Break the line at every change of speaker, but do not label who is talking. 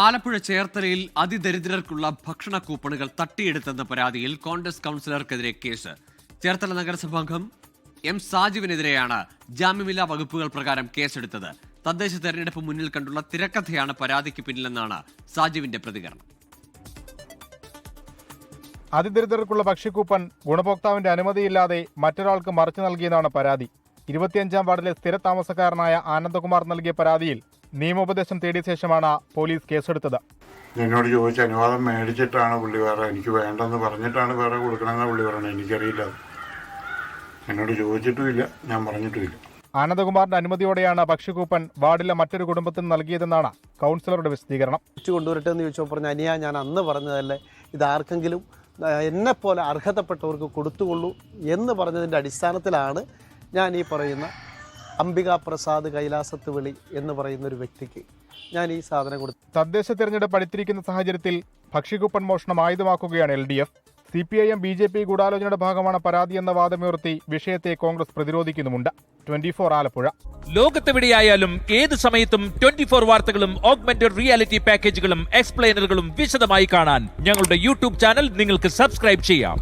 ആലപ്പുഴ ചേർത്തലയിൽ അതിദരിദ്രർക്കുള്ള ഭക്ഷണ കൂപ്പണുകൾ തട്ടിയെടുത്തെന്ന പരാതിയിൽ കോൺഗ്രസ് കൗൺസിലർക്കെതിരെ കേസ്. ചേർത്തല നഗരസഭാംഗം എം സാജുവിനെതിരെയാണ് ജാമ്യമില്ലാ വകുപ്പുകൾ പ്രകാരം കേസെടുത്തത്. തദ്ദേശ തെരഞ്ഞെടുപ്പ് മുന്നിൽ കണ്ടുള്ള തിരക്കഥയാണ് പരാതിക്ക് പിന്നിലെന്നാണ് സാജുവിന്റെ പ്രതികരണം.
അതിദരിദ്രർക്കുള്ള ഭക്ഷ്യക്കൂപ്പൺ ഗുണഭോക്താവിന്റെ അനുമതിയില്ലാതെ മറ്റൊരാൾക്ക് മറിച്ചു നൽകിയെന്നാണ് പരാതി. 25-ാം വാർഡിലെ സ്ഥിര താമസക്കാരനായ ആനന്ദകുമാർ നൽകിയ പരാതിയിൽ നിയമോപദേശം തേടിയ ശേഷമാണ് പോലീസ് കേസെടുത്തത്.
എന്നോട് ചോദിച്ച അനുവാദം മേടിച്ചിട്ടാണ് പുള്ളി എനിക്ക് വേണ്ടെന്ന് പറഞ്ഞിട്ടാണ് വേറെ കൊടുക്കണമെന്ന് പുള്ളി പറഞ്ഞത്. എനിക്കറിയില്ല, എന്നോട് ചോദിച്ചിട്ടുമില്ല, ഞാൻ പറഞ്ഞിട്ടുമില്ല.
ആനന്ദകുമാറിന്റെ അനുമതിയോടെയാണ് ഭക്ഷ്യക്കൂപ്പൺ വാർഡിലെ മറ്റൊരു കുടുംബത്തിന് നൽകിയതെന്നാണ് കൗൺസിലറുടെ വിശദീകരണം.
കൊണ്ടുവരട്ടെ എന്ന് ചോദിച്ചപ്പോൾ പറഞ്ഞ അനിയാ, ഞാൻ അന്ന് പറഞ്ഞതല്ലേ, ഇതാർക്കെങ്കിലും എന്നെപ്പോലെ അർഹതപ്പെട്ടവർക്ക് കൊടുത്തുകൊള്ളൂ എന്ന് പറഞ്ഞതിൻ്റെ അടിസ്ഥാനത്തിലാണ് ഞാൻ ഈ പറയുന്ന അംബിക പ്രസാദ് കൈലാസത്ത് വിളി എന്ന് പറയുന്ന ഒരു വ്യക്തിക്ക് ഞാൻ ഈ സാധനം കൊടുത്തു.
തദ്ദേശ തെരഞ്ഞെടുപ്പ് അടുത്തിരിക്കുന്ന സാഹചര്യത്തിൽ ഭക്ഷ്യക്കൂപ്പൺ മോഷണം ആയുധമാക്കുകയാണ് LDF. CPIM BJP ഗൂഢാലോചനയുടെ ഭാഗമാണ് പരാതിയെന്ന വാദമുയർത്തി വിഷയത്തെ കോൺഗ്രസ് പ്രതിരോധിക്കുന്നുമുണ്ട്. 24 ആലപ്പുഴ.
ലോകത്തെവിടെയായാലും ഏത് സമയത്തും 24 വാർത്തകളും ഓഗ്മെന്റഡ് റിയാലിറ്റി പാക്കേജുകളും എക്സ്പ്ലെയിനറുകളും വിശദമായി കാണാൻ ഞങ്ങളുടെ YouTube ചാനൽ നിങ്ങൾക്ക് സബ്സ്ക്രൈബ് ചെയ്യാം.